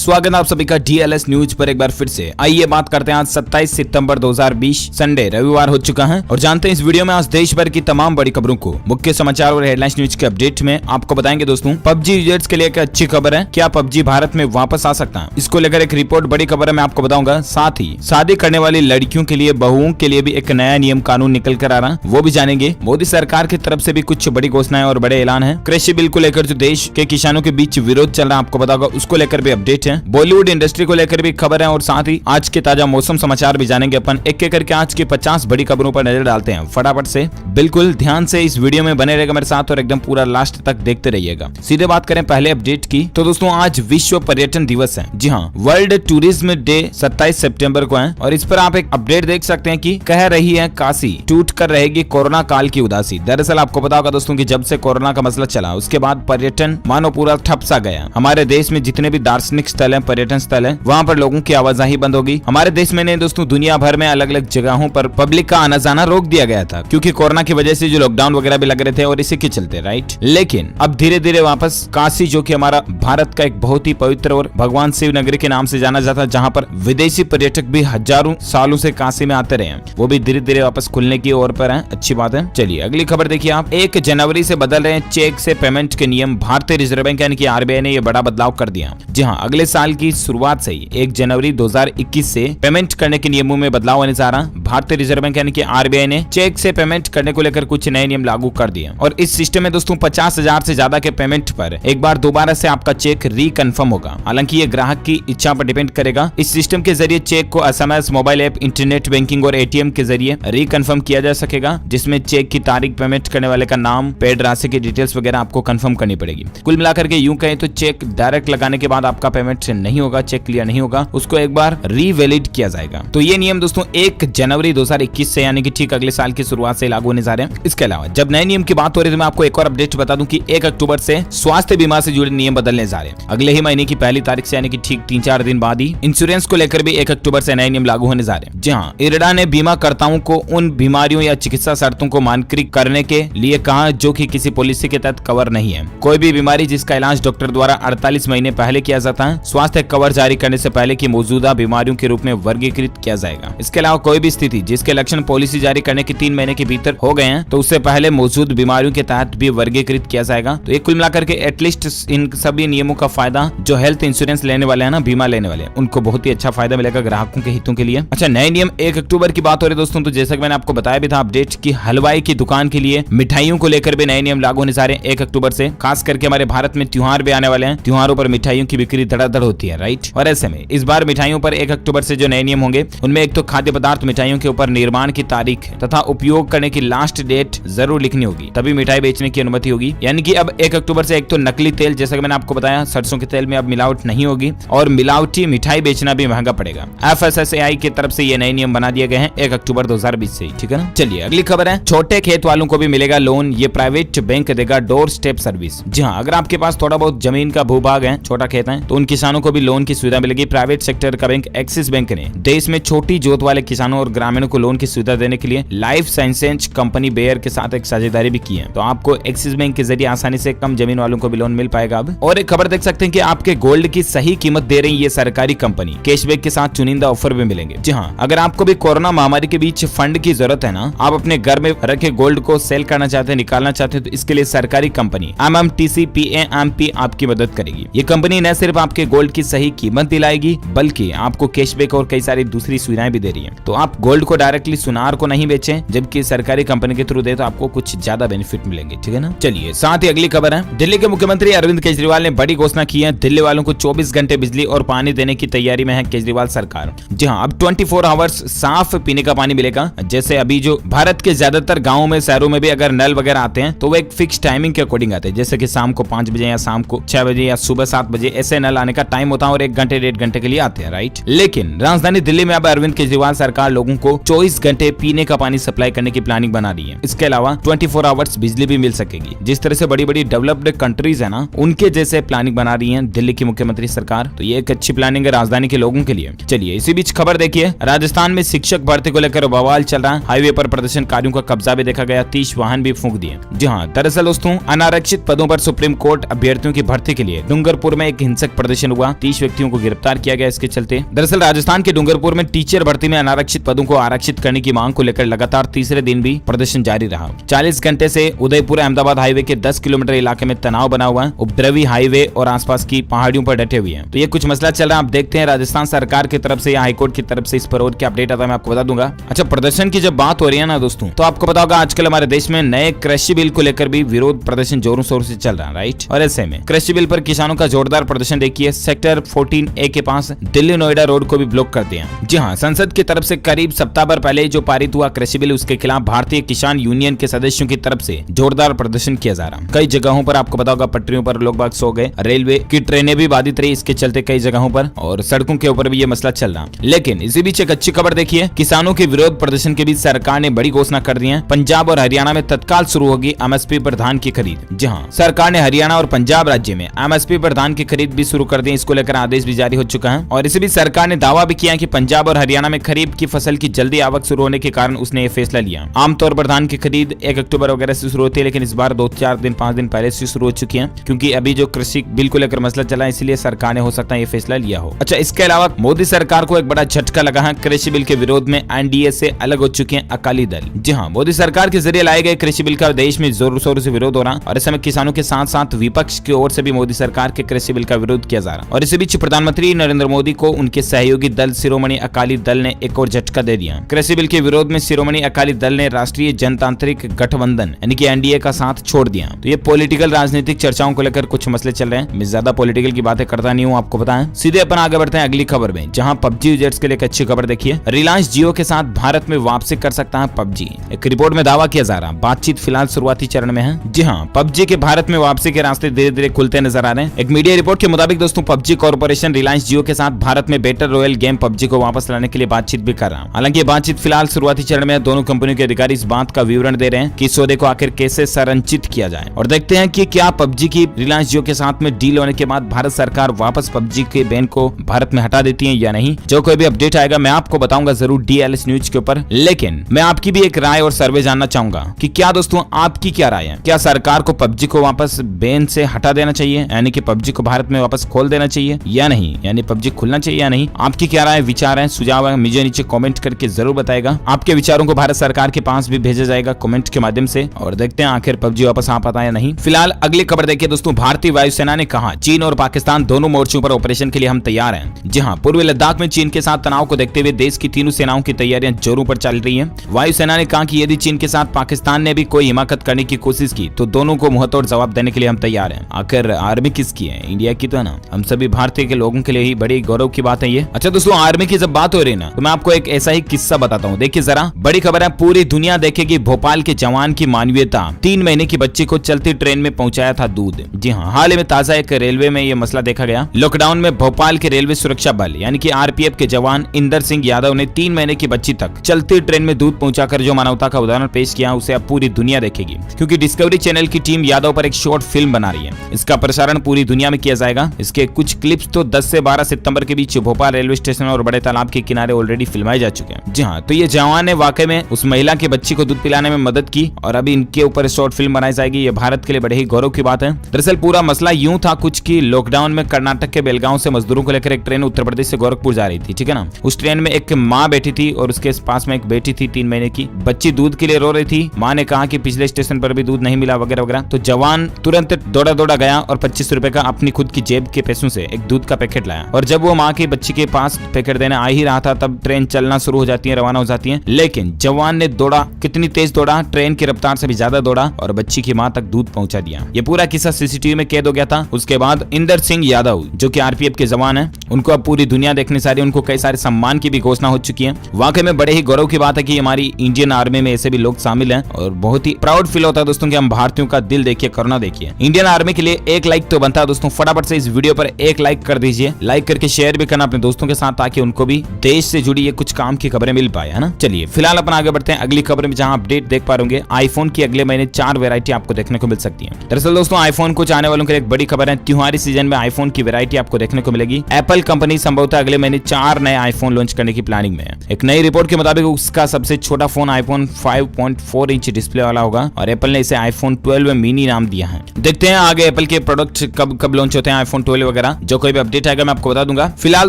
स्वागत है आप सभी का DLS न्यूज पर एक बार फिर से। आइए बात करते हैं आज 27 सितंबर 2020 संडे रविवार हो चुका है और जानते हैं इस वीडियो में आज देश भर की तमाम बड़ी खबरों को, मुख्य समाचार और हेडलाइंस न्यूज के अपडेट में आपको बताएंगे। दोस्तों PUBG यूजर्स के लिए एक अच्छी खबर है, क्या PUBG भारत में वापस आ सकता है, इसको लेकर एक रिपोर्ट बड़ी खबर है मैं आपको बताऊंगा। साथ ही शादी करने वाली लड़कियों के लिए बहुओं के लिए भी एक नया नियम कानून निकल कर आ रहा है, वो भी जानेंगे। मोदी सरकार की तरफ से भी कुछ बड़ी घोषणाएं और बड़े ऐलान है। कृषि बिल को लेकर जो देश के किसानों के बीच विरोध चल रहा है आपको बताऊंगा, उसको लेकर भी अपडेट है। बॉलीवुड इंडस्ट्री को लेकर भी खबर है और साथ ही आज के ताजा मौसम समाचार भी जानेंगे। अपन एक एक करके आज की 50 बड़ी खबरों पर नजर डालते हैं फटाफट से। बिल्कुल ध्यान से इस वीडियो में बने रहेगा मेरे साथ और एकदम पूरा लास्ट तक देखते रहिएगा। सीधे बात करें पहले अपडेट की तो दोस्तों आज विश्व पर्यटन दिवस है। जी हाँ, वर्ल्ड टूरिज्म डे 27 सितंबर को है और इस पर आप एक अपडेट देख सकते हैं कि कह रही है काशी टूट कर रहेगी कोरोना काल की उदासी। दरअसल आपको पता होगा दोस्तों कि जब से कोरोना का मसला चला उसके बाद पर्यटन मानो पूरा ठप सा गया। हमारे देश में जितने भी दार्शनिक स्थल है, पर्यटन स्थल है, वहाँ पर लोगों की आवाजाही बंद होगी। हमारे देश में नहीं दोस्तों, दुनिया भर में अलग अलग जगहों पर पब्लिक का आना जाना रोक दिया गया था क्योंकि कोरोना की वजह से जो लॉकडाउन वगैरह भी लग रहे थे और इसी के चलते राइट। लेकिन अब धीरे धीरे वापस काशी, जो कि हमारा भारत का एक बहुत ही पवित्र और भगवान शिव नगरी के नाम से जाना जाता है, जहाँ पर विदेशी पर्यटक भी हजारों सालों से काशी में आते रहे हैं, वो भी धीरे धीरे वापस खुलने की ओर पर है। अच्छी बात है। चलिए अगली खबर देखिए आप। 1 जनवरी से बदल रहे हैं चेक से पेमेंट के नियम। भारतीय रिजर्व बैंक यानी कि RBI ने यह बड़ा बदलाव कर दिया। जी हाँ, अगले साल की शुरुआत से ही 1 जनवरी 2021 से पेमेंट करने के नियमों में बदलाव होने जा रहा। भारतीय रिजर्व बैंक यानी कि RBI ने चेक से पेमेंट करने को लेकर कुछ नए नियम लागू कर दिए और इस सिस्टम में दोस्तों 50,000 से ज्यादा के पेमेंट पर एक बार दोबारा से आपका चेक रिकन्फर्म होगा। हालांकि ये ग्राहक की इच्छा पर डिपेंड करेगा। इस सिस्टम के जरिए चेक को SMS, mobile app, internet banking और ATM के जरिए रिकन्फर्म किया जा सकेगा, जिसमें चेक की तारीख, पेमेंट करने वाले का नाम, पेड राशि की डिटेल्स वगैरह आपको कंफर्म करनी पड़ेगी। कुल मिलाकर के यूं कहें तो चेक डायरेक्ट लगाने के बाद आपका पेमेंट नहीं होगा, चेक क्लियर नहीं होगा, उसको एक बार रीवैलिड किया जाएगा। तो ये नियम दोस्तों 1 जनवरी 2021 से यानी कि ठीक अगले साल की शुरुआत से लागू होने जा रहे हैं। इसके अलावा जब नए नियम की बात हो रही है तो मैं आपको एक और अपडेट बता दूं कि 1 अक्टूबर से स्वास्थ्य बीमा से जुड़े नियम बदलने जा रहे हैं। अगले ही महीने की पहली तारीख से यानी कि ठीक 3-4 दिन बाद ही इंश्योरेंस को लेकर भी 1 अक्टूबर से नए नियम लागू होने जा रहे हैं। जी हाँ, IRDA ने बीमाकर्ताओं को उन बीमारियों या चिकित्सा शर्तों को मानकीकृत करने के लिए कहा जो कि किसी पॉलिसी के तहत कवर नहीं है। कोई भी बीमारी जिसका इलाज डॉक्टर द्वारा 48 महीने पहले किया जाता है, स्वास्थ्य कवर जारी करने से पहले की मौजूदा बीमारियों के रूप में वर्गीकृत किया जाएगा। इसके अलावा कोई भी स्थिति जिसके लक्षण पॉलिसी जारी करने के 3 महीने के भीतर हो गए हैं तो उससे पहले मौजूद बीमारियों के तहत भी वर्गीकृत किया जाएगा। तो ये कुल मिलाकर के एटलीस्ट इन सभी नियमों का फायदा जो हेल्थ इंश्योरेंस लेने वाले हैं ना, बीमा लेने वाले हैं, उनको बहुत ही अच्छा फायदा मिलेगा ग्राहकों के हितों के लिए। अच्छा, नए नियम 1 अक्टूबर की बात हो रही है दोस्तों, तो जैसा कि मैंने आपको बताया भी था अपडेट की हलवाई की दुकान के लिए मिठाइयों को लेकर भी नए नियम लागू होने जा रहे हैं 1 अक्टूबर से। खास करके हमारे भारत में त्योहार भी आने वाले हैं, त्योहारों पर मिठाइयों की बिक्री धड़ाधड़ होती है राइट। और ऐसे में इस बार मिठाइयों पर 1 अक्टूबर से जो नए नियम होंगे उनमें एक तो खाद्य पदार्थ मिठाइयों के ऊपर निर्माण की तारीख तथा उपयोग करने की लास्ट डेट जरूर लिखनी होगी, तभी मिठाई बेचने की अनुमति होगी। यानी कि अब 1 अक्टूबर से एक तो नकली तेल, जैसा कि मैंने आपको बताया, सरसों के तेल में अब मिलावट नहीं होगी और मिलावटी मिठाई बेचना भी महंगा पड़ेगा। FSSAI की तरफ से ये नए नियम बना दिए गए हैं 1 अक्टूबर 2020 से, ठीक है ना। चलिए अगली खबर है, छोटे खेत वालों को भी मिलेगा लोन, ये प्राइवेट बैंक देगा डोर स्टेप सर्विस। जी हाँ, अगर आपके पास थोड़ा बहुत जमीन का भूभाग है, छोटा खेत है, तो उन किसानों को भी लोन की सुविधा मिलेगी। प्राइवेट सेक्टर का बैंक एक्सिस बैंक ने देश में छोटी जोत वाले किसानों और ग्रामीणों को लोन की सुविधा देने के लिए लाइफ साइंसेज कंपनी बेयर के साथ एक साझेदारी भी की है। तो आपको एक्सिस बैंक के जरिए आसानी से कम जमीन वालों को भी लोन मिल पाएगा अब। और एक खबर देख सकते हैं कि आपके गोल्ड की सही कीमत दे रही ये सरकारी कंपनी, कैशबैक के साथ चुनिंदा ऑफर भी मिलेंगे। जी हाँ, अगर आपको भी कोरोना महामारी के बीच फंड की जरूरत है ना, आप अपने घर में रखे गोल्ड को सेल करना चाहते हैं, निकालना चाहते हैं, तो इसके लिए सरकारी कंपनी MMTCPAMP आपकी मदद करेगी। ये कंपनी न सिर्फ आपके गोल्ड की सही कीमत दिलाएगी बल्कि आपको कैशबैक और कई सारी दूसरी सुविधाएं भी दे रही है। तो आप गोल्ड को डायरेक्टली सुनार को नहीं बेचें, जबकि सरकारी कंपनी के थ्रू दे तो आपको कुछ ज्यादा बेनिफिट मिलेंगे, ठीक है ना। चलिए साथ ही अगली खबर है, दिल्ली के मुख्यमंत्री अरविंद केजरीवाल ने बड़ी घोषणा की है। दिल्ली वालों को 24 घंटे बिजली और पानी देने की तैयारी में है केजरीवाल सरकार। जी हाँ, अब 24 आवर्स साफ पीने का पानी मिलेगा। जैसे अभी जो भारत के ज्यादातर गाँव में, शहरों में भी अगर नल वगैरह आते हैं तो वो एक फिक्स टाइमिंग के अकॉर्डिंग आते हैं, जैसे कि शाम को 5 बजे या शाम को 6 बजे या सुबह 7 बजे ऐसे नल आने का टाइम होता है और 1 घंटे 1.5 घंटे के लिए आते हैं राइट। लेकिन राजधानी दिल्ली में अब अरविंद केजरीवाल सरकार लोगों को 24 घंटे पीने का पानी सप्लाई करने की प्लानिंग बना रही है। इसके अलावा 24 आवर्स बिजली भी मिल सकेगी। जिस तरह से बड़ी बड़ी डेवलप्ड कंट्रीज है ना, उनके जैसे प्लानिंग बना रही है दिल्ली की मुख्यमंत्री सरकार। तो ये एक अच्छी प्लानिंग है राजधानी के लोगों के लिए। चलिए इसी बीच खबर देखिए, राजस्थान में शिक्षक भर्ती को लेकर बवाल चल रहा है। हाईवे पर प्रदर्शनकारियों का कब्जा भी देखा गया, 30 वाहन भी फूंक दिए। जी हाँ, दरअसल दोस्तों अनारक्षित पदों पर सुप्रीम कोर्ट अभ्यर्थियों की भर्ती के लिए डूंगरपुर में एक हिंसक प्रदर्शन प्रदर्शन हुआ, 30 व्यक्तियों को गिरफ्तार किया गया इसके चलते। दरअसल राजस्थान के डूंगरपुर में टीचर भर्ती में अनारक्षित पदों को आरक्षित करने की मांग को लेकर लगातार तीसरे दिन भी प्रदर्शन जारी रहा। 40 घंटे से उदयपुर अहमदाबाद हाईवे के 10 किलोमीटर इलाके में तनाव बना हुआ है। उपद्रवी हाईवे और आसपास की पहाड़ियों पर डटे हुए हैं। तो ये कुछ मसला चल रहा है, आप देखते हैं राजस्थान सरकार की तरफ से या हाईकोर्ट की तरफ से इस पर और क्या अपडेट आता है मैं आपको बता दूंगा। अच्छा, प्रदर्शन की जब बात हो रही है ना दोस्तों, तो आपको पता होगा आजकल हमारे देश में नए कृषि बिल को लेकर भी विरोध प्रदर्शन जोरों शोरों से चल रहा है, राइट। और ऐसे में कृषि बिल पर किसानों का जोरदार प्रदर्शन देखिए, सेक्टर 14A के पास दिल्ली नोएडा रोड को भी ब्लॉक कर दिया। जी हाँ, संसद की तरफ से करीब सप्ताह भर पहले जो पारित हुआ कृषि बिल, उसके खिलाफ भारतीय किसान यूनियन के सदस्यों की तरफ से जोरदार प्रदर्शन किया जा रहा। कई जगहों पर आपको पता होगा पटरियों पर लोग बाग सो गए, रेलवे की ट्रेनें भी बाधित रही इसके चलते कई जगहों पर, और सड़कों के ऊपर भी ये मसला चल रहा। लेकिन इसी बीच एक अच्छी खबर देखिए, किसानों के विरोध प्रदर्शन के बीच सरकार ने बड़ी घोषणा कर दी है। पंजाब और हरियाणा में तत्काल शुरू होगी एमएसपी पर धान की खरीद। जी हाँ, सरकार ने हरियाणा और पंजाब राज्य में एमएसपी पर धान की खरीद भी शुरू कर दी। इसको लेकर आदेश भी जारी हो चुका है। और इसी बीच सरकार ने दावा भी किया कि पंजाब और हरियाणा में खरीफ की फसल की जल्दी आवक शुरू होने के कारण उसने ये फैसला लिया। आमतौर पर धान की खरीद 1 अक्टूबर वगैरह से शुरू होती है, लेकिन इस बार 2-4 दिन 5 दिन पहले से शुरू हो चुकी है, क्योंकि अभी जो कृषि बिल को लेकर मसला चला है, इसलिए सरकार ने हो सकता है ये फैसला लिया हो। अच्छा, इसके अलावा मोदी सरकार को एक बड़ा झटका लगा है। कृषि बिल के विरोध में एनडीए से अलग हो चुके हैं अकाली दल। जी हाँ, मोदी सरकार के जरिए लाए गए कृषि बिल का देश में जोर शोर से विरोध हो रहा, और इस समय किसानों के साथ साथ विपक्ष की ओर से भी मोदी सरकार के कृषि बिल का विरोध किया जा रहा। और इसी बीच प्रधानमंत्री नरेंद्र मोदी को उनके सहयोगी दल शिरोमणि अकाली दल ने एक और झटका दे दिया। कृषि बिल के विरोध में शिरोमणि अकाली दल ने राष्ट्रीय जनतांत्रिक गठबंधन यानी कि एनडीए का साथ छोड़ दिया। तो ये पॉलिटिकल राजनीतिक चर्चाओं को लेकर कुछ मसले चल रहे हैं। मैं ज्यादा पॉलिटिकल की बातें करता नहीं हूँ, आपको पता है। सीधे अपन आगे बढ़ते हैं अगली खबर में, जहां पबजी यूजर्स के लिए एक अच्छी खबर देखिए, रिलायंस जियो के साथ भारत में वापसी कर सकता है पबजी। एक रिपोर्ट में दावा किया जा रहा, बातचीत फिलहाल शुरुआती चरण में है। जी हाँ, पबजी के भारत में वापसी के रास्ते धीरे धीरे खुलते नजर आ रहे हैं। एक मीडिया रिपोर्ट के मुताबिक दोस्तों, पबजी कॉर्पोरेशन रिलायंस जियो के साथ भारत में बेटर रॉयल गेम पबजी को वापस लाने के लिए बातचीत भी कर रहा है। हालांकि बातचीत फिलहाल शुरुआती चरण में है। दोनों कंपनियों के अधिकारी इस बात का विवरण दे रहे हैं कि सौदे को आखिर कैसे संरचित किया जाए, और देखते हैं कि क्या पबजी की रिलायंस जियो के साथ में डील होने के बाद भारत सरकार वापस पबजी के बैन को भारत में हटा देती है या नहीं। जो कोई भी अपडेट आएगा मैं आपको बताऊंगा जरूर डीएलएस न्यूज के ऊपर। लेकिन मैं आपकी भी एक राय और सर्वे जानना चाहूंगा कि क्या दोस्तों आपकी क्या राय है, क्या सरकार को पबजी को वापस बैन से हटा देना चाहिए, यानी कि पबजी को भारत में वापस खोल देना चाहिए या नहीं, यानी पबजी खुलना चाहिए या नहीं। आपकी क्या राय, विचार है, सुझाव है, मुझे नीचे कमेंट करके जरूर बताएगा। आपके विचारों को भारत सरकार के पास भी भेजा जाएगा कमेंट के माध्यम से, और देखते हैं आखिर पबजी वापस आ पाता है या नहीं। फिलहाल अगली खबर देखिए दोस्तों, भारतीय वायुसेना ने कहा चीन और पाकिस्तान दोनों मोर्चों पर ऑपरेशन के लिए हम तैयार हैं। जी हाँ, पूर्वी लद्दाख में चीन के साथ तनाव को देखते हुए देश की तीनों सेनाओं की तैयारियां जोरों पर चल रही हैं। वायुसेना ने कहा कि यदि चीन के साथ पाकिस्तान ने भी कोई हिमाकत करने की कोशिश की तो दोनों को मुंहतोड़ जवाब देने के लिए हम तैयार हैं। आखिर आर्मी किसकी है, इंडिया की तो है ना। हम सभी भारतीय के लोगों के लिए ही बड़ी गौरव की बात है ये। अच्छा दोस्तों, आर्मी की जब बात हो रही है ना, तो मैं आपको एक ऐसा ही किस्सा बताता हूँ। देखिए जरा, बड़ी खबर है, पूरी दुनिया देखेगी भोपाल के जवान की मानवीयता। 3 महीने की बच्ची को चलती ट्रेन में पहुंचाया था दूध। जी हाँ, हाल ही में ताजा एक रेलवे में ये मसला देखा गया। लॉकडाउन में भोपाल के रेलवे सुरक्षा बल यानी कि आरपीएफ के जवान इंदर सिंह यादव ने 3 महीने की बच्ची तक चलती ट्रेन में दूध पहुंचाकर जो मानवता का उदाहरण पेश किया, उसे अब पूरी दुनिया देखेगी, क्योंकि डिस्कवरी चैनल की टीम यादव पर एक शॉर्ट फिल्म बना रही है। इसका प्रसारण पूरी दुनिया में किया जाएगा। इसके कुछ क्लिप्स तो 10 से 12 सितंबर के बीच भोपाल रेलवे स्टेशन और बड़े तालाब के किनारे ऑलरेडी फिल्माए जा चुके हैं। जी हाँ, तो ये जवान ने वाकई में उस महिला की बच्ची को दूध पिलाने में मदद की, और अभी इनके ऊपर शॉर्ट फिल्म बनाई जाएगी। ये भारत के लिए बड़े ही गौरव की बात है। दरअसल पूरा मसला यूं था कुछ कि लॉकडाउन में कर्नाटक के बेलगांव से मजदूरों को लेकर एक ट्रेन उत्तर प्रदेश से गोरखपुर जा रही थी, ठीक है ना। उस ट्रेन में एक माँ बैठी थी और उसके पास में एक बेटी थी 3 महीने की। बच्ची दूध के लिए रो रही थी। माँ ने कहा कि पिछले स्टेशन पर भी दूध नहीं मिला वगैरह वगैरह। तो जवान तुरंत दौड़ा गया और 25 रुपए का अपनी खुद की जेब के पैसों से एक दूध का पैकेट लाया। और जब वो माँ की बच्ची के पास पैकेट देने आ ही रहा था, तब ट्रेन चलना शुरू हो जाती है, रवाना हो जाती है। लेकिन जवान ने दौड़ा, कितनी तेज दौड़ा, ट्रेन की रफ्तार से भी ज्यादा दौड़ा और बच्ची की माँ तक दूध पहुंचा दिया। ये पूरा किस्सा सीसीटीवी में कैद हो गया था। उसके बाद इंदर सिंह यादव जो कि आरपीएफ के जवान हैं, उनको अब पूरी दुनिया देखने सारी, उनको कई सारे सम्मान की भी घोषणा हो चुकी है। वाकई में बड़े ही गौरव की बात है कि हमारी इंडियन आर्मी में ऐसे भी लोग शामिल हैं, और बहुत ही प्राउड फील होता है दोस्तों कि हम भारतीयों का दिल देखिए, करुणा देखिए। इंडियन आर्मी के लिए एक लाइक तो बनता है दोस्तों। फटाफट से इस वीडियो पर एक लाइक कर दीजिए, लाइक करके शेयर भी करना अपने दोस्तों के साथ, ताकि उनको भी देश से जुड़ी ये कुछ काम की खबरें मिल पाए, है ना। चलिए फिलहाल अपन आगे बढ़ते हैं अगली खबर में, जहां अपडेट देख पा रहे आईफोन की अगले महीने 4 वैरायटी आपको देखने को मिल सकती है। दरअसल दोस्तों, आईफोन को चाहने वालों के लिए एक बड़ी खबर है। त्योहारी सीजन में आईफोन की वैरायटी आपको देखने को मिलेगी। एप्पल कंपनी संभवतः अगले महीने 4 नए आईफोन लॉन्च करने की प्लानिंग में है। एक नई रिपोर्ट के मुताबिक उसका सबसे छोटा फोन आईफोन 5.4 इंच डिस्प्ले वाला होगा, और एप्पल ने इसे आईफोन 12 मिनी नाम दिया है। देखते हैं आगे एप्पल के प्रोडक्ट कब लॉन्च होते हैं, आईफोन 12 वगैरह जो कोई भी अपडेट आएगा मैं आपको बता दूंगा। फिलहाल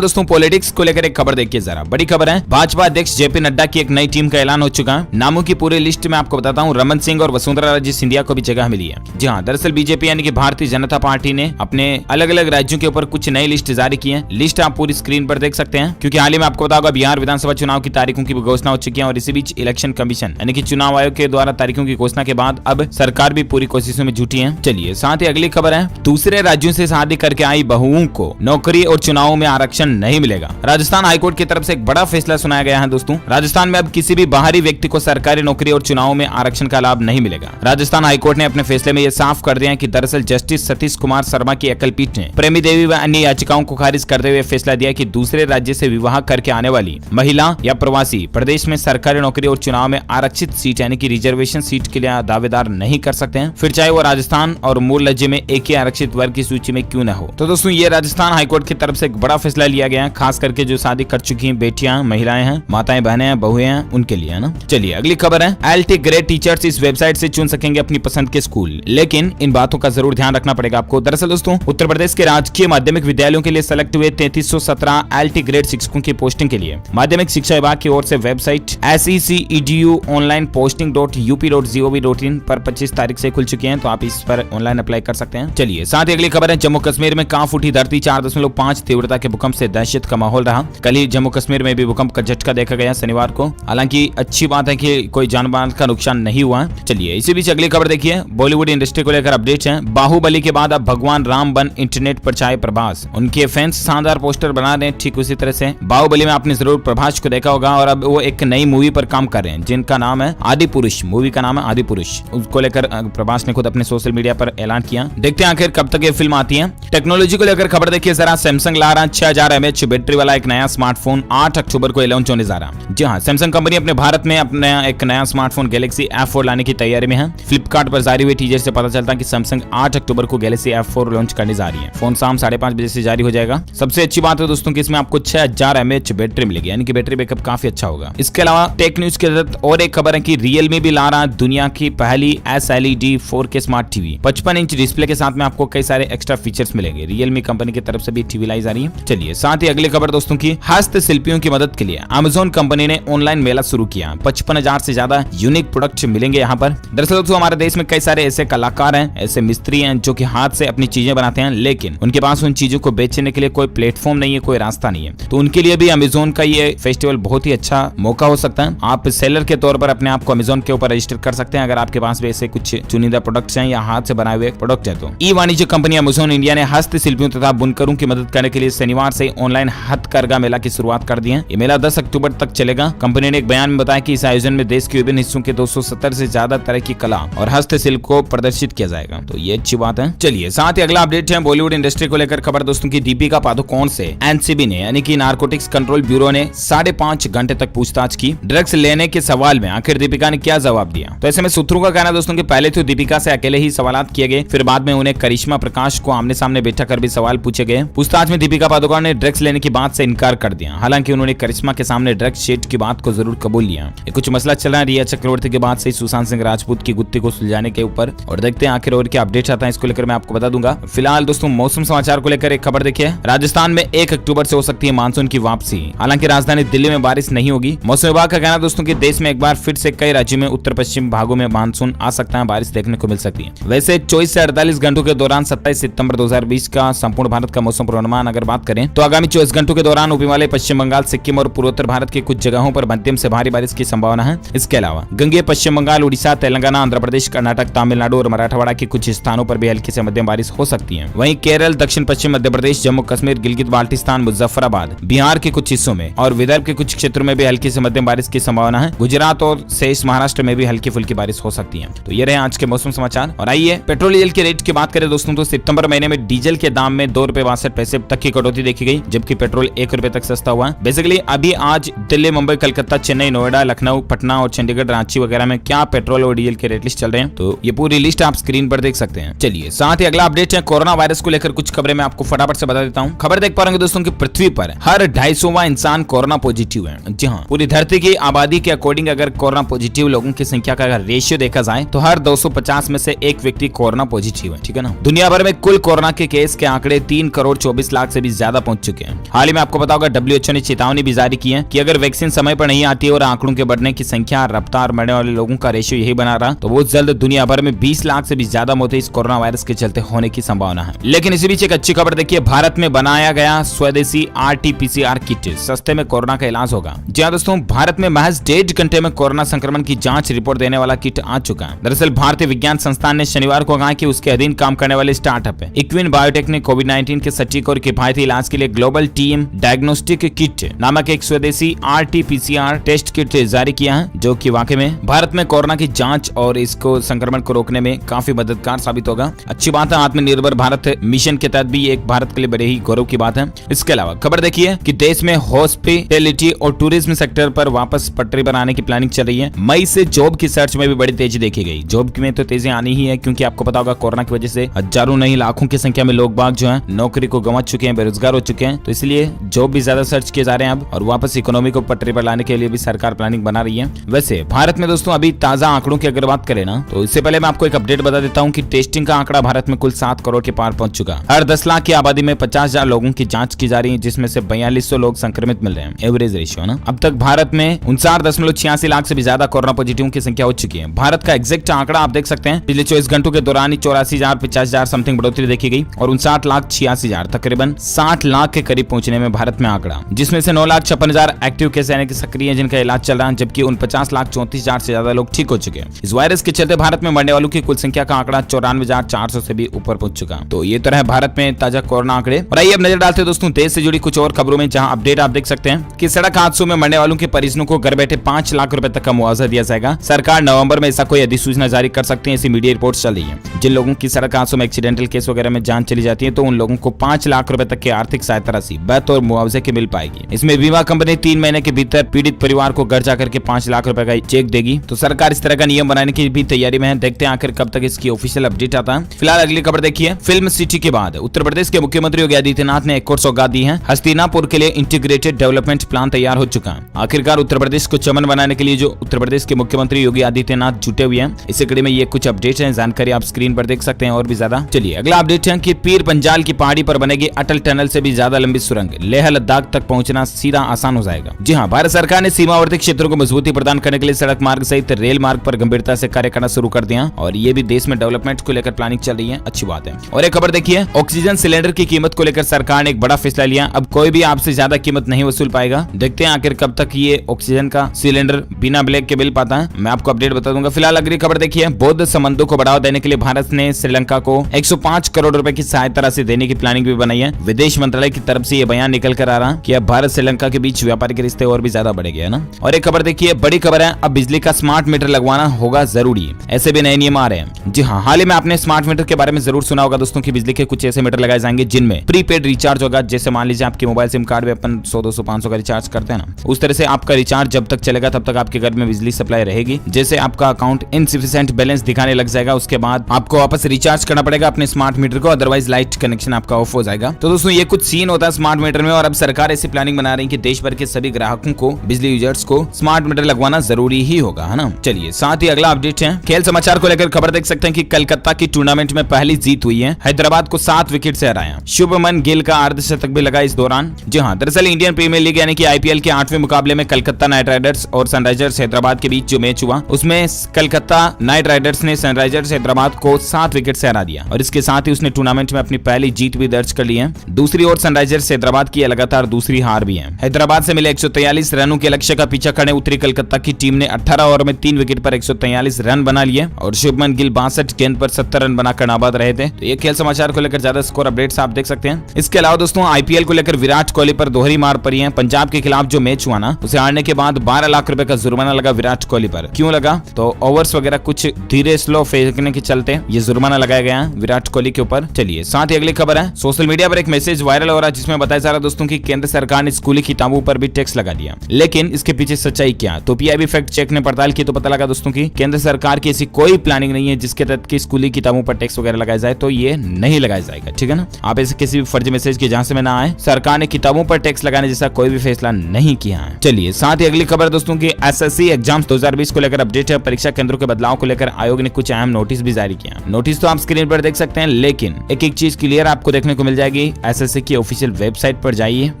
दोस्तों पॉलिटिक्स को लेकर एक खबर देखिए जरा, बड़ी खबर है। भाजपा अध्यक्ष जेपी नड्डा की एक नई टीम का ऐलान हो चुका है। नामों की पूरी लिस्ट में आपको बताता हूँ, रमन सिंह और वसुंधरा राजे सिंधिया को भी जगह मिली है। जी हाँ, दरअसल बीजेपी यानी कि भारतीय जनता पार्टी ने अपने अलग अलग राज्यों के ऊपर कुछ नई लिस्ट जारी की है। लिस्ट आप पूरी स्क्रीन पर देख सकते हैं, क्योंकि हाल ही में आपको बताऊंगा बिहार विधानसभा चुनाव की तारीखों की घोषणा हो चुकी है और इसी बीच इलेक्शन कमीशन यानी कि चुनाव आयोग के द्वारा तारीखों की घोषणा के बाद अब सरकार भी पूरी कोशिशों में जुटी है। चलिए साथ ही अगली खबर है, दूसरे राज्यों से शादी करके आई बहुओं को नौकरी और चुनावों में आरक्षण नहीं मिलेगा। राजस्थान हाईकोर्ट की तरफ से एक बड़ा फैसला सुनाया गया है दोस्तों। राजस्थान में अब किसी भी बाहरी व्यक्ति को सरकारी नौकरी और चुनावों में आरक्षण का लाभ नहीं मिलेगा। राजस्थान हाईकोर्ट ने अपने फैसले में यह साफ कर दिया है कि दरअसल जस्टिस सतीश कुमार शर्मा की एकल पीठ ने प्रेमी देवी व अन्य याचिकाओं को खारिज करते हुए फैसला दिया कि दूसरे राज्य से विवाह करके आने वाली महिला या प्रवासी प्रदेश में सरकारी नौकरी और चुनाव में आरक्षित सीट यानी कि रिजर्वेशन सीट के लिए दावेदार नहीं कर सकते हैं, फिर चाहे वो राजस्थान और मूल राज्य में एक ही आरक्षित वर्ग की सूची में क्यों न हो। तो दोस्तों ये राजस्थान हाईकोर्ट की तरफ से एक बड़ा फैसला लिया गया है, खास करके जो शादी कर चुकी हैं बेटियां, महिलाएं हैं, माताएं, बहनें हैं, बहुएं हैं, उनके लिए है ना। चलिए अगली खबर है, LT ग्रेड टीचर्स इस वेबसाइट से चुन सकेंगे अपनी पसंद के स्कूल, लेकिन इन बातों का जरूर ध्यान रखना पड़ेगा आपको। दरअसल दोस्तों उत्तर प्रदेश के राजकीय माध्यमिक विद्यालयों के लिए सेलेक्ट हुए 3317 LT ग्रेड शिक्षकों की पोस्टिंग के लिए माध्यमिक शिक्षा विभाग की ओर से वेबसाइट SECEDU-onlineposting.up.gov.in पर 25 तारीख से खुल चुकी है, तो आप इस पर ऑनलाइन अप्लाई कर सकते हैं। चलिए साथ ही अगली खबर है, जम्मू कश्मीर में कांप उठी धरती, 4.5 तीव्रता के भूकंप से दहशत का माहौल रहा। कल ही जम्मू कश्मीर में भी भूकंप का झटका देखा गया शनिवार को। हालांकि अच्छी बात है कि कोई जानमाल का नुकसान नहीं हुआ। चलिए इसी बीच अगली खबर देखिए, बॉलीवुड इंडस्ट्री को लेकर अपडेट्स हैं। बाहुबली के बाद अब भगवान राम बन इंटरनेट पर छाए प्रभास, उनके फैंस शानदार पोस्टर बना रहे हैं। ठीक उसी तरह से बाहुबली में आपने जरूर प्रभास को देखा होगा और अब वो एक नई मूवी पर काम कर रहे हैं जिनका नाम है आदि पुरुष। मूवी का नाम है आदि पुरुष। उसको लेकर प्रभास ने खुद अपने सोशल मीडिया पर ऐलान किया। देखते हैं आखिर कब तक ये फिल्म आती है। टेक्नोलॉजी को लेकर खबर देखिए जरा, सैमसंग ला रहा 6000 mAh बैटरी वाला एक नया स्मार्टफोन 8 अक्टूबर को लॉन्च होने जा रहा। जी हाँ, सैमसंग कंपनी अपने भारत में अपना एक नया स्मार्टफोन गैलेक्सी F4 लाने की तैयारी में है। फ्लिपकार्ट पर जारी हुए टीजर से पता चलता है कि सैमसंग 8 अक्टूबर को गैलेक्सी F4 लॉन्च करने जा रही है। फोन शाम 5:30 बजे से जारी हो जाएगा। सबसे अच्छी बात है दोस्तों कि इसमें आपको 6000 mAh बैटरी मिलेगी, यानी कि बैटरी बैकअप काफी अच्छा होगा। इसके अलावा टेक न्यूज के तहत और एक खबर है कि रियलमी भी ला रहा दुनिया की पहली SLED 4K smart TV. 55 inch display के साथ में आपको कई सारे एक्स्ट्रा फीचर्स मिलेंगे। रियलमी कंपनी की तरफ से भी टीवी लाई जा रही है। चलिए साथ ही अगली खबर दोस्तों की, हस्तशिल्पियों की मदद के लिए अमेज़न कंपनी ने ऑनलाइन मेला शुरू किया। 55,000 से ज्यादा यूनिक प्रोडक्ट मिलेंगे यहाँ पर। दरअसल दोस्तों हमारे देश में कई सारे ऐसे कलाकार हैं, ऐसे मिस्त्री हैं जो कि हाथ से अपनी चीजें बनाते हैं, लेकिन उनके पास उन चीजों को बेचने के लिए कोई प्लेटफॉर्म नहीं है, कोई रास्ता नहीं है। तो उनके लिए भी अमेज़न का ये फेस्टिवल बहुत ही अच्छा मौका हो सकता है। आप सेलर के तौर पर अपने आप को अमेज़न के ऊपर रजिस्टर कर सकते हैं अगर आपके पास भी ऐसे कुछ चुनिंदा प्रोडक्ट्स हैं या हाथ से बनाए हुए प्रोडक्ट है। तो ई वाणिज्य कंपनी अमेज़न इंडिया ने हस्तशिल्पियों तथा बुनकरों की मदद करने के लिए शनिवार से ऑनलाइन हथकरघा मेला की शुरुआत कर दी है। ये मेला 10 अक्टूबर तक चलेगा। कंपनी ने एक बयान में बताया कि इस आयोजन में देश के विभिन्न हिस्सों के 270 से ज्यादा तरह की कला और हस्तशिल्प को प्रदर्शित किया जाएगा, तो ये अच्छी बात है। चलिए साथ ही अगला अपडेट है बॉलीवुड इंडस्ट्री को लेकर खबर दोस्तों की, दीपिका पादुकोण से एनसीबी ने यानी कि नारकोटिक्स कंट्रोल ब्यूरो ने 5.5 घंटे तक पूछताछ की। ड्रग्स लेने के सवाल में आखिर दीपिका ने क्या जवाब दिया? तो ऐसे में सूत्रों का कहना दोस्तों कि पहले तो दीपिका से अकेले ही सवालात किए गए, फिर बाद में उन्हें करिश्मा प्रकाश को आमने सामने बैठा कर भी सवाल पूछे गए। पूछताछ में दीपिका पादुकोण ने ड्रग्स लेने की बात से इनकार कर दिया। हालांकि उन्होंने करिश्मा के सामने ड्रग्स शेड की बात को जरूर कबूल लिया। ये कुछ मसला चल रहा है रिया चक्रवर्ती के बाद से सुशांत सिंह राजपूत की गुत्थी को सुलझाने के ऊपर, और देखते हैं आखिर और क्या अपडेट आता है, इसको लेकर मैं आपको बता दूंगा। फिलहाल दोस्तों मौसम समाचार को लेकर एक खबर देखिए, राजस्थान में 1 अक्टूबर से हो सकती है मानसून की वापसी। हालांकि राजधानी दिल्ली में बारिश नहीं होगी। मौसम विभाग का कहना दोस्तों कि देश में एक बार फिर से कई राज्यों में उत्तर पश्चिम भागों में मानसून आ सकता है, बारिश देखने को मिल सकती है। वैसे 24 से 48 घंटों के दौरान 27 सितंबर 2020 का संपूर्ण भारत का मौसम पूर्वानुमान अगर बात करें तो आगामी 24 घंटों के दौरान ऊपरी वाले पश्चिम बंगाल, सिक्किम और पूर्वोत्तर भारत के कुछ जगहों पर मध्यम से भारी बारिश की संभावना है। इसके अलावा गंगेय पश्चिम बंगाल, उड़ीसा, तेलंगाना, आंध्र प्रदेश, कर्नाटक, तमिलनाडु और मराठवाड़ा के कुछ स्थानों पर भी हल्की से मध्यम बारिश हो सकती है। वहीं केरल, दक्षिण पश्चिम मध्य प्रदेश, जम्मू कश्मीर, गिलगित बाल्टिस्तान, मुजफ्फराबाद, बिहार के कुछ हिस्सों में और विदर्भ के कुछ क्षेत्रों में भी हल्की से मध्यम बारिश की संभावना है। गुजरात और शेष महाराष्ट्र में भी हल्की फुल्की बारिश हो सकती है। तो ये रहे आज के मौसम समाचार। और आइए पेट्रोल डीजल के रेट की बात करें दोस्तों, तो सितंबर महीने में डीजल के दाम में 2 रुपए 62 पैसे तक की कटौती देखी गई, जबकि पेट्रोल 1 रुपए तक सस्ता हुआ है। बेसिकली अभी आज दिल्ली, मुंबई, कलकत्ता, चेन्नई, नोएडा, लखनऊ, पटना और चंडीगढ़, रांची वगैरह में क्या पेट्रोल और डीजल के रेट लिस्ट चल रहे हैं, तो ये पूरी लिस्ट आप स्क्रीन पर देख सकते हैं। चलिए साथ ही अगला अपडेट है कोरोना वायरस को लेकर कुछ खबरें मैं आपको फटाफट से बता देता हूँ। खबर देख पा रहे दोस्तों की पृथ्वी पर हर 250वां इंसान कोरोना पॉजिटिव है। जी हाँ, पूरी धरती की आबादी के अकॉर्डिंग अगर कोरोना पॉजिटिव लोगों की संख्या का अगर रेशियो देखा जाए तो हर 250 में से एक व्यक्ति कोरोना पॉजिटिव है। ठीक है ना। दुनिया भर में कुल कोरोना के केस के आंकड़े 3 करोड़ 24 लाख से भी ज्यादा पहुंच चुके हैं। हाल ही में आपको पता होगा WHO ने चेतावनी भी जारी की है कि अगर वैक्सीन समय पर नहीं आती है और आंकड़ों के बढ़ने की संख्या, रफ्तार, मरने वाले लोगों का रेशियो यही बना रहा तो बहुत जल्द दुनिया भर में 20 लाख से भी ज्यादा मौतें इस कोरोना वायरस के चलते होने की संभावना है। लेकिन इसी बीच एक अच्छी खबर देखिए, भारत में बनाया गया स्वदेशी RT-PCR किट सस्ते में कोरोना का इलाज होगा। जी हां दोस्तों, भारत में महज 1.5 घंटे में कोरोना संक्रमण की जांच रिपोर्ट देने वाला किट आ चुका है। दरअसल भारतीय विज्ञान संस्थान ने शनिवार को कहा कि उसके अधीन काम करने वाले स्टार्टअप इक्विन बायोटेक ने कोविड-19 के सटीक और किफायती इलाज के लिए ग्लोबल टीम डायग्नोस्टिक किट नामक एक स्वदेशी RT-PCR टेस्ट किट जारी किया है, जो कि वाकई में भारत में कोरोना की जांच और इसको संक्रमण को रोकने में काफी मददगार साबित होगा। अच्छी बात है, आत्मनिर्भर भारत मिशन के तहत भी एक भारत के लिए बड़े ही गौरव की बात है। इसके अलावा खबर देखिए कि देश में हॉस्पिटैलिटी और टूरिज्म सेक्टर पर वापस पटरी पर आने की प्लानिंग चल रही है। मई से जॉब की सर्च में भी बड़ी तेजी देखी गई। जॉब में तो तेजी आनी ही है, क्योंकि आपको पता होगा कोरोना की वजह से हजारों नहीं लाखों की संख्या में लोग बाग जो है नौकरी को गंवा चुके हैं, बेरोजगार हो चुके हैं। तो इसलिए जॉब भी ज्यादा सर्च किए जा रहे हैं अब, और वापस इकोनॉमी को पटरी पर लाने के लिए भी सरकार प्लानिंग बना रही है। वैसे भारत में दोस्तों अभी ताजा आंकड़ों की अगर बात करें ना, तो इससे पहले मैं आपको एक अपडेट बता देता हूं कि टेस्टिंग का आंकड़ा भारत में कुल 7 करोड़ के पार पहुंच चुका। हर 10 लाख की आबादी में 50,000 लोगों की जांच की जा रही है, जिसमें से 4200 लोग संक्रमित मिल रहे हैं। एवरेज रेशियो ना, अब तक भारत में 59.86 लाख से भी ज्यादा कोरोना पॉजिटिव की संख्या हो चुकी है। भारत का एग्जैक्ट आंकड़ा आप देख सकते हैं, पिछले 24 घंटों के दौरान 84,000 50,000 समथिंग बढ़ोतरी देखी गई और 59,86,000 तकरीबन 60 लाख के करीब पहुंचने में भारत में आंकड़ा, जिसमें से 9,56,000 एक्टिव केस यानी कि सक्रिय जिनका इलाज चल रहा है, जबकि 49,34,000 से ज्यादा लोग ठीक हो चुके हैं। इस वायरस के चलते भारत में मरने वालों की कुल संख्या का आंकड़ा 94,400 से भी ऊपर पहुंच चुका। तो ये तरह भारत में ताजा कोरोना आंकड़े। और आइए अब नजर डालते हैं दोस्तों देश से जुड़ी कुछ और खबरों में, जहां अपडेट आप देख सकते हैं कि सड़क हादसों में मरने वालों के परिजनों को घर बैठे 5 लाख रुपए तक का मुआवजा दिया जाएगा। सरकार नवंबर में ऐसा कोई अधिसूचना जारी कर सकती है, ऐसी मीडिया रिपोर्ट चल रही है। जिन लोगों की सड़क हादसों में एक्सीडेंटल केस वगैरह में जान चली जाती है, तो उन लोगों को 5 लाख रुपए तक की आर्थिक सहायता राशि बतौर मुआवजे के मिल पाएगी। इसमें बीमा कंपनी 3 महीने के भीतर पीड़ित परिवार को घर जाकर के 5 लाख रुपए का चेक देगी। तो सरकार इस तरह का नियम बनाने की भी तैयारी में है। देखते हैं आखिर कब तक इसकी ऑफिशियल अपडेट आता है। फिलहाल अगली खबर देखिए, फिल्म सिटी के बाद उत्तर प्रदेश के मुख्यमंत्री योगी आदित्यनाथ ने एक और सौगात दी है। हस्तिनापुर के लिए इंटीग्रेटेड डेवलपमेंट प्लान तैयार हो चुका है। आखिरकार उत्तर प्रदेश को चमन बनाने के लिए जो उत्तर प्रदेश के मुख्यमंत्री योगी आदित्यनाथ जुटे हुए हैं, इसी कड़ी में ये कुछ अपडेट है, जानकारी आप स्क्रीन पर देख सकते हैं और भी ज्यादा। चलिए अगला अपडेट है कि पीर पंजाल की पहाड़ी पर बनेगी अटल टनल से भी ज्यादा लंबी सुरंग। लेह लद्दाख तक पहुंचना सीधा आसान हो जाएगा। जी हाँ, भारत सरकार ने सीमावर्ती क्षेत्रों को मजबूती प्रदान करने के लिए सड़क मार्ग सहित रेल मार्ग पर गंभीरता से कार्य करना शुरू कर दिया, और ये भी देश में डेवलपमेंट को लेकर प्लानिंग चल रही है। अच्छी बात है। और एक खबर देखिए, ऑक्सीजन सिलेंडर की कीमत को लेकर सरकार ने एक बड़ा फैसला लिया। अब कोई भी आपसे ज्यादा कीमत नहीं वसूल पाएगा। देखते हैं आखिर कब तक ये ऑक्सीजन का सिलेंडर बिना ब्लैक के मिल पाता है, मैं आपको अपडेट बता दूंगा। फिलहाल अगली खबर देखिए, बौद्ध संबंधों को बढ़ावा देने के लिए भारत ने श्रीलंका को 105 करोड़ रुपए की सहायता राशि देने की प्लानिंग भी बनाई है। विदेश मंत्रालय की तरफ से ये बयान निकल कर आ रहा कि अब भारत श्रीलंका के बीच व्यापारिक रिश्ते और भी ज्यादा बढ़ेंगे, है ना। और एक खबर देखिए, बड़ी खबर है, अब बिजली का स्मार्ट मीटर लगवाना होगा जरूरी। ऐसे भी नए नियम आ रहे हैं। जी हाँ, हाल ही में आपने स्मार्ट मीटर के बारे में जरूर सुना होगा दोस्तों की बिजली के कुछ ऐसे मीटर लगाए जाएंगे जिनमें प्रीपेड रिचार्ज होगा। जैसे मान लीजिए आपके मोबाइल सिम कार्ड में अपन 100, 200, 500 का रिचार्ज करते हैं ना, उस तरह से आपका रिचार्ज जब तक चलेगा तब तक आपके घर में बिजली सप्लाई रहेगी। जैसे आपका अकाउंट इनसफिशिएंट बैलेंस दिखाने लग जाएगा, उसके बाद आपको वापस रिचार्ज करना पड़ेगा अपने स्मार्ट मीटर को, अदरवाइज लाइट कनेक्शन आपका ऑफ हो जाएगा। तो दोस्तों ये कुछ सीन होता है स्मार्ट मीटर में, और अब सरकार ऐसी प्लानिंग बना रही है कि देश भर के सभी ग्राहकों को, बिजली यूजर्स को स्मार्ट मीटर लगवाना जरूरी ही होगा, है ना। चलिए साथ ही अगला अपडेट है, खेल समाचार को लेकर खबर देख सकते हैं कि कलकत्ता की टूर्नामेंट में पहली जीत हुई है। हैदराबाद को 7 विकेट से हराया। शुभमन गिल का अर्धशतक भी लगा इस दौरान। जी हाँ, दरअसल इंडियन प्रीमियर लीग यानी कि IPL के 8वें मुकाबले में कलकत्ता नाइट राइडर्स और सनराइजर्स हैदराबाद के बीच जो मैच हुआ, उसमें कलकत्ता नाइट राइडर्स ने सनराइजर्स हैदराबाद को 7 विकेट से हरा दिया, और इसके साथ ही उसने टूर्नामेंट में अपनी पहली जीत भी दर्ज कर ली है। दूसरी ओर सनराइजर्स हैदराबाद की लगातार दूसरी हार भी है। हैदराबाद से मिले 143 रनों के लक्ष्य का पीछा करने उतरी कलकत्ता की टीम ने 18 ओवर में 3 विकेट पर 143 रन बना लिए, और शुभमन गिल 62 गेंद पर 70 रन बनाकर नाबाद रहे थे। तो ये खेल समाचार को लेकर ज्यादा स्कोर अपडेट्स आप देख सकते हैं। इसके अलावा दोस्तों IPL को लेकर विराट कोहली पर दोहरी मार पड़ी है। पंजाब के खिलाफ जो मैच हुआ ना, उसे हारने के बाद 12 लाख रुपए का जुर्माना लगा विराट कोहली पर। क्यों लगा? तो ओवर्स वगैरह कुछ धीरे स्लो फेंकने के चलते ये जुर्माना लगाया गया विराट कोहली के ऊपर। चलिए साथ ही अगली खबर है, सोशल मीडिया पर एक मैसेज वायरल हो रहा है जिसमें बताया जा रहा है दोस्तों की केंद्र सरकार ने स्कूली किताबों पर भी टैक्स लगा दिया। लेकिन इसके पीछे सच्चाई क्या? तो PIB फैक्ट चेक ने पड़ताल की तो पता लगा दोस्तों की केंद्र सरकार की ऐसी कोई प्लानिंग नहीं है जिसके तहत की स्कूली किताबों पर टैक्स वगैरह लगाया जाए, तो ये नहीं लगाया जाएगा, ठीक है ना। आप ऐसे किसी भी फर्जी मैसेज की जांच में ना आए। सरकार ने किताबों पर टैक्स लगाने जैसा कोई भी फैसला नहीं किया है। चलिए साथ ही अगली खबर दोस्तों की SSC एग्जाम्स 2020 को लेकर अपडेट है। परीक्षा केंद्रों के बदलाव को लेकर आयोग ने कुछ अहम नोटिस भी जारी किया। नोटिस तो आप स्क्रीन पर देख सकते हैं, लेकिन एक एक चीज क्लियर आपको देखने को मिल जाएगी एसएससी की ऑफिशियल वेबसाइट पर जाइए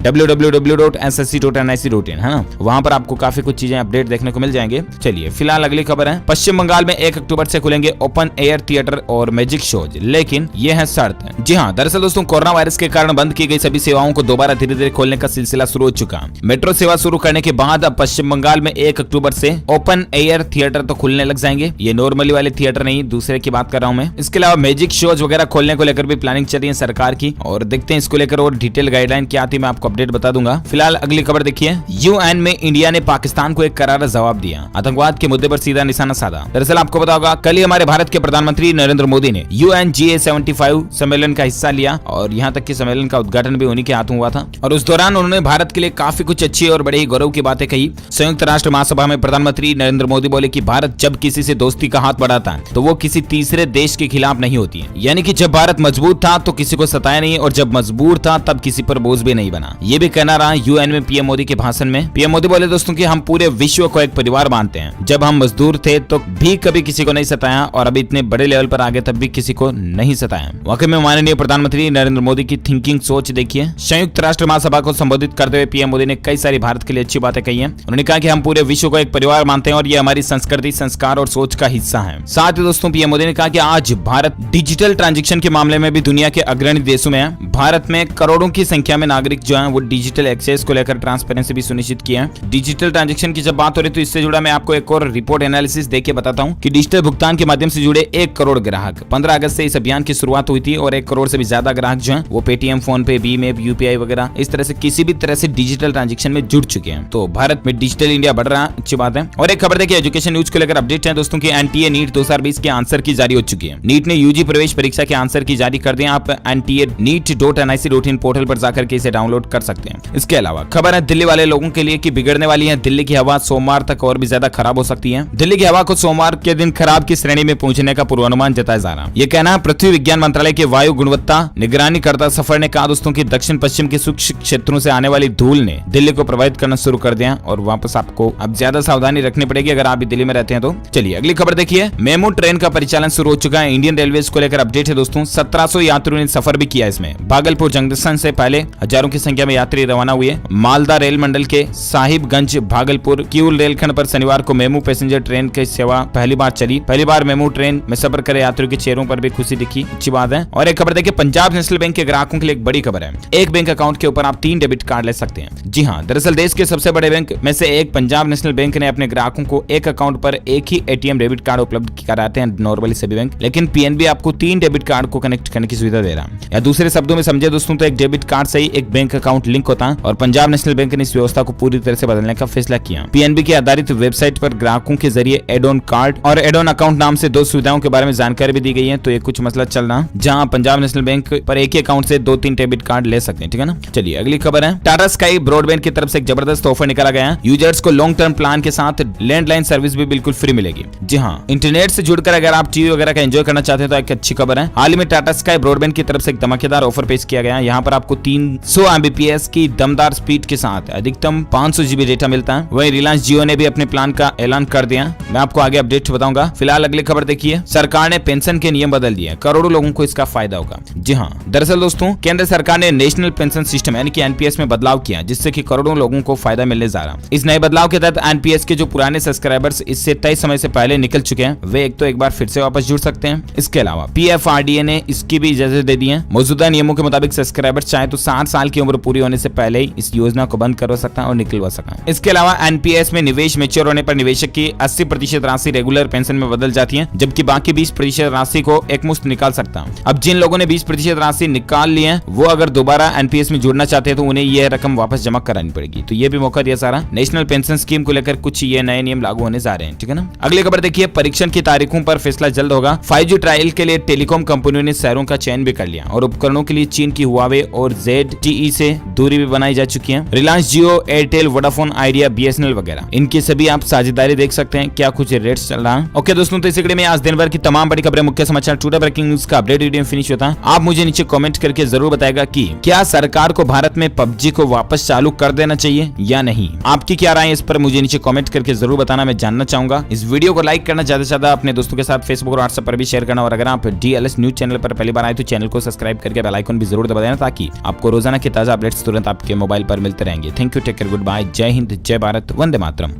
www.ssc.nic.in, है ना, वहां पर आपको काफी कुछ चीजें अपडेट देखने को मिल जाएंगे। चलिए फिलहाल अगली खबर है, पश्चिम बंगाल में 1 अक्टूबर से खुलेंगे ओपन एयर थिएटर और मैजिक शोज, लेकिन ये है शर्त। जी हाँ, दरअसल दोस्तों कोरोना वायरस के कारण बंद की गई सभी सेवाओं को दोबारा धीरे धीरे खोलने का सिलसिला शुरू हो चुका। मेट्रो सेवा शुरू करने के बाद अब पश्चिम बंगाल में 1 अक्टूबर से ओपन एयर थिएटर तो खुलने लग जाएंगे। ये नॉर्मली वाले थिएटर नहीं, दूसरे की बात कर रहा हूँ मैं। इसके अलावा मैजिक शोज वगैरह खोलने को लेकर भी प्लानिंग चल रही है सरकार की, और देखते हैं इसको लेकर और डिटेल गाइडलाइन क्या आती है, मैं आपको अपडेट बता दूंगा। फिलहाल अगली खबर देखिए, यूएन में इंडिया ने पाकिस्तान को एक करारा जवाब दिया, आतंकवाद के मुद्दे पर सीधा निशाना साधा। दरअसल आपको पता होगा कल ही हमारे भारत के प्रधानमंत्री नरेंद्र मोदी ने UNGA75 सम्मेलन का हिस्सा लिया, और यहाँ तक कि सम्मेलन का उद्घाटन भी उन्हीं के हाथों हुआ था, और उस दौरान उन्होंने भारत के लिए काफी कुछ अच्छी और बड़े ही गौरव की बातें कही। संयुक्त राष्ट्र महासभा में प्रधानमंत्री नरेंद्र मोदी बोले कि भारत जब किसी से दोस्ती का हाथ बढ़ाता है तो वो किसी तीसरे देश के खिलाफ नहीं होती है, यानी कि जब भारत मजबूत था तो किसी को सताया नहीं, और जब मजबूर था तब किसी पर बोझ भी नहीं बना। ये भी कहना रहा यूएन में पीएम मोदी के भाषण में। पीएम मोदी बोले दोस्तों कि हम पूरे विश्व को एक परिवार मानते हैं, जब हम मजदूर थे तो भी कभी किसी को नहीं सताया, और अभी इतने बड़े लेवल पर आगे तब भी किसी को नहीं सताया। वाकई में माननीय प्रधानमंत्री नरेंद्र मोदी की थिंकिंग सोच देखिए। संयुक्त राष्ट्र महासभा को संबोधित करते हुए पीएम मोदी ने कई सारी भारत के लिए अच्छी बातें कही हैं। उन्होंने कहा कि हम पूरे विश्व को एक परिवार मानते हैं और ये हमारी संस्कृति, संस्कार और सोच का हिस्सा है। साथ ही दोस्तों पीएम मोदी ने कहा कि आज भारत डिजिटल ट्रांजैक्शन के मामले में भी दुनिया के अग्रणी देशों में है। भारत में करोड़ों की संख्या में नागरिक जो हैं वो डिजिटल एक्सेस को लेकर ट्रांसपेरेंसी भी सुनिश्चित किया है। डिजिटल ट्रांजैक्शन की जब बात हो रही तो इससे जुड़ा मैं आपको एक और रिपोर्ट एनालिसिस देके बताता हूं कि डिजिटल भुगतान के माध्यम से जुड़े 1 करोड़ ग्राहक 15 अगस्त से इस अभियान की शुरुआत हुई थी, और 1 करोड़ से भी ज्यादा ग्राहक जो हैं वो पेटीएम, फोन पे, भीम ऐप, यूपीआई वगैरह इस तरह से किसी भी तरह से डिजिटल ट्रांजैक्शन में जुड़ चुके हैं। तो भारत में डिजिटल इंडिया बढ़ रहा है, अच्छी बात है। और एक खबर देखिए एजुकेशन न्यूज को लेकर अपडेट है दोस्तों की एनटीए नीट 2020 के आंसर की जारी हो चुकी है। नीट ने यूजी प्रवेश परीक्षा के आंसर की जारी कर दिए। आप NTA.NIC.in पोर्टल पर जाकर के इसे डाउनलोड कर सकते हैं। इसके अलावा खबर है दिल्ली वाले लोगों के लिए कि बिगड़ने वाली है दिल्ली की हवा, सोमवार तक और भी ज्यादा खराब हो सकती है। दिल्ली की हवा को सोमवार के दिन खराब की श्रेणी में पहुंचने का पूर्वानुमान जताया जा रहा है। ये कहना पृथ्वी विज्ञान मंत्रालय के वायु गुणवत्ता निगरानी करता सफर ने कहा दोस्तों की दक्षिण पश्चिम के सूक्ष्म क्षेत्रों से आने वाली धूल ने दिल्ली को प्रभावित करना शुरू कर दिया, और वापस आपको अब ज्यादा सावधानी रखनी पड़ेगी अगर आप भी दिल्ली में रहते हैं तो। चलिए अगली खबर देखिए, मेमू ट्रेन का परिचालन शुरू हो चुका है। इंडियन रेलवे को लेकर अपडेट है दोस्तों। 1700 यात्रियों ने सफर भी किया इसमें। भागलपुर जंक्शन से पहले हजारों की संख्या में यात्री रवाना हुए। मालदा रेल मंडल के साहिबगंज भागलपुर किऊल रेलखंड पर शनिवार को मेमू पैसेंजर ट्रेन की सेवा पहली बार चली। पहली बार मेमू ट्रेन में सफर करे यात्रियों के चेहरों पर भी खुशी दिखी, अच्छी बात है। और एक खबर देखिए, पंजाब नेशनल बैंक के ग्राहकों के लिए एक बड़ी खबर है। एक बैंक अकाउंट के ऊपर आप 3 डेबिट कार्ड ले सकते हैं। जी हाँ, दरअसल देश के सबसे बड़े बैंक में से एक पंजाब नेशनल बैंक ने अपने ग्राहकों को एक अकाउंट पर एक ही एटीएम डेबिट कार्ड उपलब्ध कराते हैं नॉर्मली सभी बैंक, लेकिन पीएनबी आपको 3 डेबिट कार्ड को कनेक्ट करने की सुविधा दे रहा है। या दूसरे शब्दों में समझे दोस्तों तो एक डेबिट कार्ड से ही एक बैंक अकाउंट लिंक होता है, और पंजाब नेशनल बैंक ने इस व्यवस्था को पूरी तरह से बदलने का फैसला किया। पीएनबी के आधारित वेबसाइट पर ग्राहकों के जरिए एड ऑन कार्ड और एड ऑन अकाउंट नाम से 2 सुविधाओं के बारे में जानकारी भी दी गई है। तो ये कुछ मसला चल रहा, जहां पंजाब नेशनल बैंक पर एक ही अकाउंट से 2-3 डेबिट कार्ड ले सकते हैं, ठीक है ना। चलिए अगली खबर है, टाटा स्काई ब्रॉडबैंड की तरफ से एक जबरदस्त ऑफर निकाला गया है। यूजर्स को लॉन्ग टर्म प्लान के साथ लैंडलाइन सर्विस भी बिल्कुल फ्री मिलेगी। जी हाँ, इंटरनेट से जुड़कर अगर आप टीवी वगैरह का एंजॉय करना चाहते हैं तो एक अच्छी खबर है। हाल ही में टाटा स्काई ब्रॉडबैंड की तरफ से एक धमाकेदार ऑफर पेश किया गया है। यहाँ पर आपको 300 Mbps की दमदार स्पीड के साथ अधिकतम 500 GB डेटा मिलता है। वहीं रिलायंस जियो ने भी अपने प्लान का ऐलान कर दिया, मैं आपको आगे अपडेट बताऊंगा। फिलहाल अगली खबर देखिए, सरकार ने पेंशन के नियम बदल दिए, करोड़ों लोगों को इसका फायदा होगा। जी हाँ, दरअसल दोस्तों केंद्र सरकार ने नेशनल पेंशन सिस्टम यानी कि एनपीएस में बदलाव किया, जिससे कि करोड़ों लोगों को फायदा मिलने जा रहा है। इस नए बदलाव के तहत एनपीएस के जो पुराने सब्सक्राइबर्स इससे तय समय से पहले निकल चुके हैं, वे एक बार फिर से वापस जुड़ सकते हैं। इसके अलावा पीएफआरडीए ने इसकी भी इजाजत दे दी है। मौजूदा नियमों के मुताबिक सब्सक्राइबर्स चाहे तो 60 साल की उम्र पूरी होने से पहले ही इस योजना को बंद करवा सकता है और निकलवा सकता है। इसके अलावा एनपीएस में निवेश मैच्योर होने पर निवेशक की 80% राशि रेगुलर पेंशन में बदल जाती है, जबकि बाकी 20% राशि को एकमुश्त निकाल सकता है। अब जिन लोगों ने 20% राशि निकाल ली है, वो अगर दोबारा एनपीएस में जुड़ना चाहते हैं तो उन्हें यह रकम वापस जमा करानी पड़ेगी। तो ये भी मौका दिया जा रहा है। नेशनल पेंशन स्कीम को लेकर कुछ ये नए नियम लागू होने जा रहे हैं, ठीक है ना। अगली खबर देखिए, परीक्षण की तारीखों पर फैसला जल्द होगा। 5G ट्रायल के लिए टेलीकॉम कंपनियों ने शहरों का चयन भी कर लिया, और उपकरणों के लिए चीन की हुआवे और ZTE से दूरी भी बनाई जा चुकी है। रिलायंस जियो, एयरटेल, वोडाफोन आइडिया, BSNL वगैरह, इनकी सभी आप साझेदारी देख सकते हैं। क्या कुछ रेट्स चल रहा है। ओके दोस्तों, तो इस वीडियो में आज दिन भर की तमाम बड़ी खबरें, मुख्य समाचार, टुडे ब्रेकिंग न्यूज का अपडेट वीडियो फिनिश होता है। आप मुझे नीचे कमेंट करके जरूर बताएगा कि क्या सरकार को भारत में PUBG को वापस चालू कर देना चाहिए या नहीं। आपकी क्या राय है इस पर मुझे नीचे कमेंट करके जरूर बताना, मैं जानना चाहूंगा। इस वीडियो को लाइक करना, ज्यादा से ज्यादा अपने दोस्तों के साथ फेसबुक और व्हाट्सएप पर भी शेयर करना, और अगर आप DLS न्यूज चैनल पर पहली बार आए तो चैनल को सब्सक्राइब करके बेल आइकन भी जरूर दबा देना ताकि आपको रोजाना के ताजा अपडेट्स तुरंत आपके मोबाइल पर मिलते रहेंगे। Thank you, take care, good bye, जय हिंद, जय भारत, वंदे मातरम।